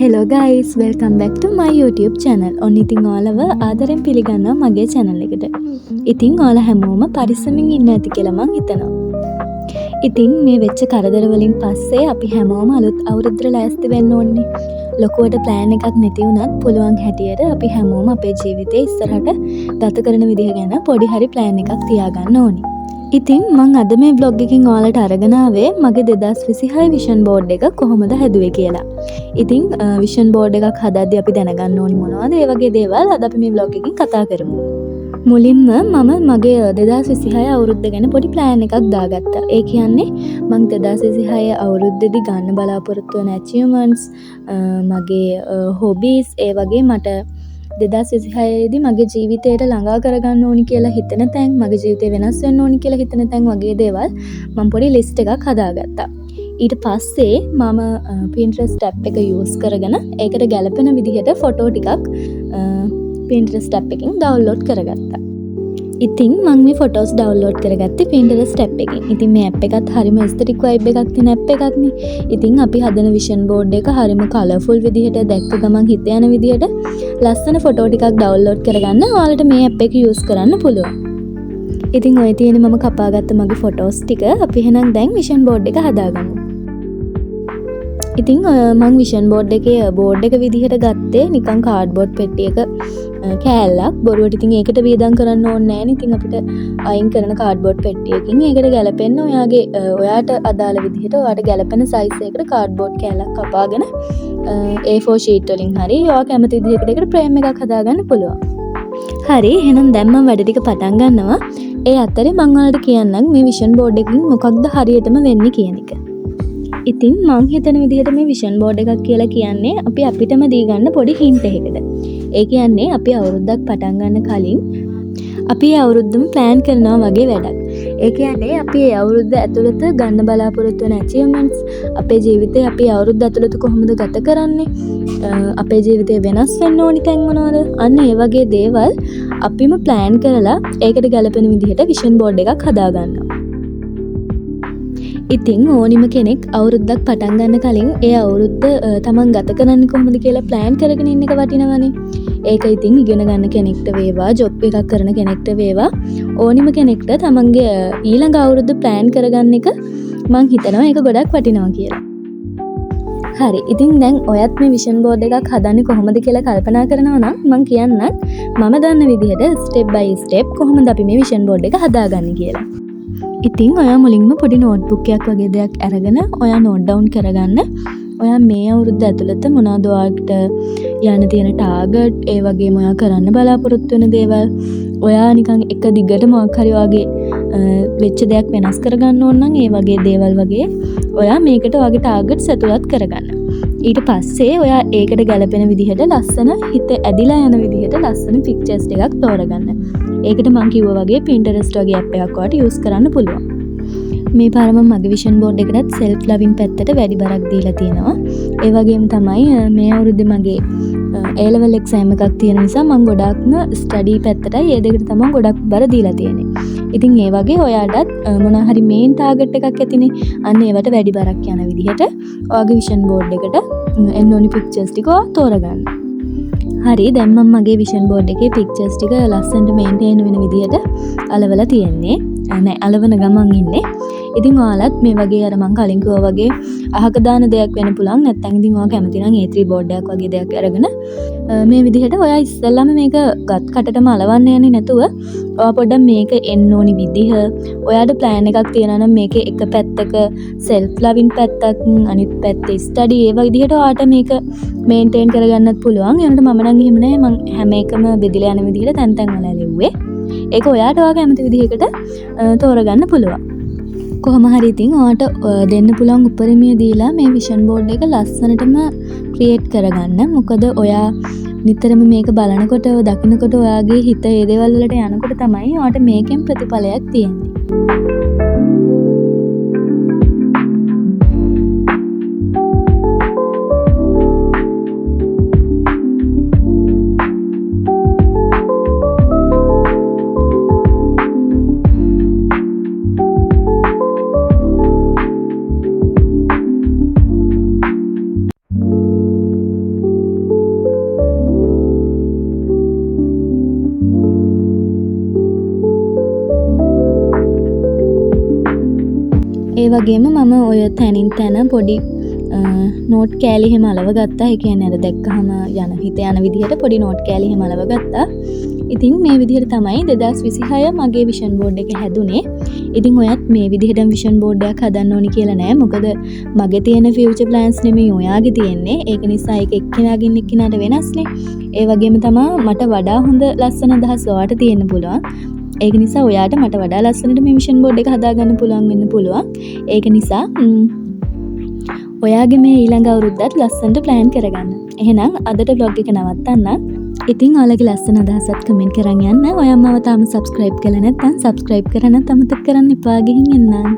Hello guys, welcome back to my YouTube channel. ඔන්න ඉතින් ඔයාලව ආදරෙන් පිළිගන්නවා මගේ channel එකට. ඉතින් ඔයාලා හැමෝම පරිස්සමින් ඉන්න ඇති කියලා මං හිතනවා. ඉතින් මේ වෙච්ච කරදර වලින් පස්සේ අපි හැමෝම අලුත් අවුරුද්දට ලෑස්ති වෙන්න ඕනේ. ලොකුවට plan එකක් නැති වුණත් පුළුවන් හැටියට අපි හැමෝම අපේ ජීවිතේ ඉස්සරහට ගත කරන විදිහ ගැන පොඩි හරි plan එකක් තියාගන්න ඕනේ. ඉතින් මං අද මේ vlog එකකින් ඔයාලට අරගෙන ආවේ මගේ 2026 vision board එක කොහොමද හැදුවේ කියලා. ඉතින් vision board එකක් හදද්දී අපි දැනගන්න ඕනි මොනවද ඒ වගේ දේවල් අද අපි මේ vlog එකකින් කතා කරමු. මුලින්ම මම මගේ 2026 අවුරුද්ද ගැන පොඩි plan එකක් දාගත්තා. ඒ කියන්නේ මං 2026 අවුරුද්දේදී ගන්න බලාපොරොත්තු වෙන achievements, මගේ hobbies, ඒ වගේ මට 2026 දී මගේ ජීවිතයට ළඟා කරගන්න ඕනි කියලා හිතන තැන්, මගේ ජීවිතේ වෙනස් වෙන්න ඕනි කියලා හිතන තැන් වගේ දේවල් මම පොඩි list එකක් හදාගත්තා. ඊට පස්සේ මම Pinterest app එක use කරගෙන ඒකට ගැලපෙන විදිහට ෆොටෝ ටිකක් Pinterest app එකෙන් download කරගත්තා. ඉතින් මම මේ photos download කරගත්තේ Pinterest app එකෙන්. ඉතින් මේ app එකත් හරිම aesthetic vibe එකක් තියෙන app එකක් නේ. ඉතින් අපි හදන vision board එක හරිම colourful විදිහට දැක්ක ගමන් හිත යන විදිහට ලස්සන ෆොටෝ ටිකක් ඩවුන්ලෝඩ් කරගන්න ඔයාලට මේ app එක use කරන්න පුළුවන්. ඉතින් ඔය තියෙන මම කපාගත්ත මගේ ෆොටෝස් ටික අපි එහෙනම් දැන් vision board එක හදාගමු. ඉතින් මම vision board එකේ board එක විදිහට ගත්තේ නිකන් cardboard පෙට්ටියක කෑල්ලක්. බොරුවට ඉතින් ඒකට වේදම් කරන්න ඕනේ නැහැ නේ. ඉතින් අපිට අයින් කරන cardboard පෙට්ටියකින් ඒකට ගැලපෙන්න ඔයාට අදාළ විදිහට ඔයාට ගැලපෙන size එකකට cardboard කෑල්ලක් කපාගෙන A4 sheet වලින් හරි ඔයා කැමති විදිහකට ඒකට frame එකක් හදාගන්න පුළුවන්. හරි, එහෙනම් දැන් මම වැඩ ටික පටන් ගන්නවා. ඒ අතරේ මම ඔයාලට කියන්නම් මේ vision board එකකින් මොකක්ද හරියටම වෙන්නේ කියන එක. ඉතින් මං හිතන විදිහට මේ vision board එකක් කියලා කියන්නේ අපි අපිටම දී ගන්න පොඩි hint එකකට. ඒ කියන්නේ අපි අවුරුද්දක් පටන් ගන්න කලින් අපි ඒ අවුරුද්දම plan කරනවා වගේ වැඩක්. ඒ කියන්නේ අපි ඒ අවුරුද්ද ඇතුළත ගන්න බලාපොරොත්තු වෙන achievements, අපේ ජීවිතේ අපි අවුරුද්ද ඇතුළත කොහොමද ගත කරන්නේ, අපේ ජීවිතේ වෙනස් වෙන්න ඕනි තැන් මොනවද, අන්න ඒ වගේ දේවල් අපිම plan කරලා ඒකට ගැලපෙන විදිහට vision board එකක් හදාගන්නවා. ඉතින් ඕනිම කෙනෙක් අවුරුද්දක් පටන් ගන්න කලින් ඒ අවුරුද්ද තමන් ගත කරන්නේ කොහොමද කියලා plan කරගෙන ඉන්න එක වටිනවනේ. ඒක ඉතින් ඉගෙන ගන්න කෙනෙක්ට වේවා, job එකක් කරන කෙනෙක්ට වේවා, ඕනිම කෙනෙක්ට තමන්ගේ ඊළඟ අවුරුද්ද plan කරගන්න එක මං හිතනවා ඒක ගොඩක් වටිනවා කියලා. හරි, ඉතින් දැන් ඔයත් මේ vision board එකක් හදන්නේ කොහොමද කියලා කල්පනා කරනවා නම් මං කියන්නම් මම දන්න විදිහට step by step කොහොමද අපි මේ vision board එක හදාගන්නේ කියලා. ඉතින් ඔයා මුලින්ම පොඩි නෝට්බුක් එකක් වගේ දෙයක් අරගෙන ඔයා නෝට් ඩවුන් කරගන්න. ඔයා මේ අවුරුද්ද ඇතුළත මොනවද ඔයාට යන්න තියෙන ටාගට්, ඒ වගේම ඔයා කරන්න බලාපොරොත්තු වෙන දේවල්, ඔයා නිකන් එක දිගට මොකක් හරි වගේ වෙච්ච දෙයක් වෙනස් කරගන්න ඕන නම් ඒ වගේ දේවල් වගේ ඔයා මේකට ඔයාගේ ටාගට්ස් ඇතුළත් කරගන්න. ඊට පස්සේ ඔයා ඒකට ගැලපෙන විදිහට ලස්සන හිත ඇදිලා යන විදිහට ලස්සන පික්චර්ස් ටිකක් තෝරගන්න. ඒකට මම කිව්වා වගේ Pinterest වගේ app එකක් ඔයාට use කරන්න පුළුවන්. මේ පාර මම මගේ vision board එකටත් self loving පැත්තට වැඩි බරක් දීලා තියෙනවා. ඒ වගේම තමයි මේ අවුරුද්දේ මගේ A level exam එකක් තියෙන නිසා මම ගොඩක්ම study පැත්තටයි ඒ දෙකට තමයි ගොඩක් බර දීලා තියෙන්නේ. ඉතින් ඒ වගේ ඔයාටත් මොනවා හරි main target එකක් ඇතිනේ. අන්න ඒවට වැඩි බරක් යන විදිහට ඔයාගේ vision board එකට එන්න ඕනි pictures ටික තෝරගන්න. හරි, දැන් මම මගේ vision board එකේ pictures ටික ලස්සනට maintain වෙන විදිහට අලවලා තියෙන්නේ. නෑ, අලවන ගමන් ඉන්නේ. ඉතින් ඔයාලත් මේ වගේ අර මං කලින් කිව්වා වගේ අහක දාන දෙයක් වෙන්න පුළුවන්. නැත්නම් ඉතින් ඔයා කැමති නම් A3 board එකක් වගේ දෙයක් අරගෙන මේ විදිහට ඔයා ඉස්සෙල්ලාම මේක ගත් කටටම අලවන්න යන්නේ නැතුව ඔයා පොඩ්ඩක් මේක එන්න ඕනි විදිහ, ඔයාට plan එකක් තියෙනවා නම් මේකේ එක පැත්තක self loving පැත්තක්, අනිත් පැත්තේ study, ඒ වගේ විදිහට ඔයාට මේක maintain කරගන්නත් පුළුවන්. ඒනට මම නම් එහෙම නෑ, මං හැම එකම බෙදලා යන විදිහට තැන් තැන් වල ලැබුවේ. ඒක ඔයාට ඔයා කැමති විදිහකට තෝරගන්න පුළුවන්. කොහොම හරි ඉතින් ඔයාට දෙන්න පුළුවන් උපරිමය දීලා මේ vision board එක ලස්සනටම create කරගන්න. මොකද ඔයා නිතරම මේක බලනකොට දකින්නකොට ඔයාගේ හිත ඒ දේවල් වලට යනකොට තමයි ඔයාට මේකෙන් ප්‍රතිඵලයක් තියෙන්නේ. ඒ වගේම මම ඔය තැනින් තැන පොඩි නෝට් කෑලි එහෙම අලව ගත්තා. ඒ කියන්නේ අර දැක්කහම යන හිත යන විදිහට පොඩි නෝට් කෑලි එහෙම අලව ගත්තා. ඉතින් මේ විදිහට තමයි 2026 මගේ විෂන් බෝඩ් එක හැදුනේ. ඉතින් ඔයත් මේ විදිහටම විෂන් බෝඩ් එකක් හදන්න ඕනි කියලා නෑ. මොකද මගේ තියෙන ෆියුචර් ප්ලෑන්ස් නෙමෙයි ඔයාගේ තියෙන්නේ. ඒක නිසා ඒක එක්කෙනාගෙන් එක්කෙනාට වෙනස්නේ. ඒ වගේම තමයි මට වඩා හොඳ ලස්සන අදහස් ඔයාට තියෙන්න පුළුවන්. ඒක නිසා ඔයාට මට වඩා ලස්සනට මේ විෂන් බෝඩ් එක හදාගන්න පුළුවන් වෙන්න පුළුවන්. ඒක නිසා ඔයාගේ මේ ඊළඟ අවුරුද්දත් ලස්සනට ප්ලෑන් කරගන්න. එහෙනම් අදට vlog එක නවත්තන්න. ඉතින් ඔයාලගේ ලස්සන අදහසත් කමෙන්ට් කරන් යන්න. ඔයාම තාම subscribe කරලා නැත්නම් subscribe කරන්න අමතක කරන්න එපා. ගිහින් එන්න.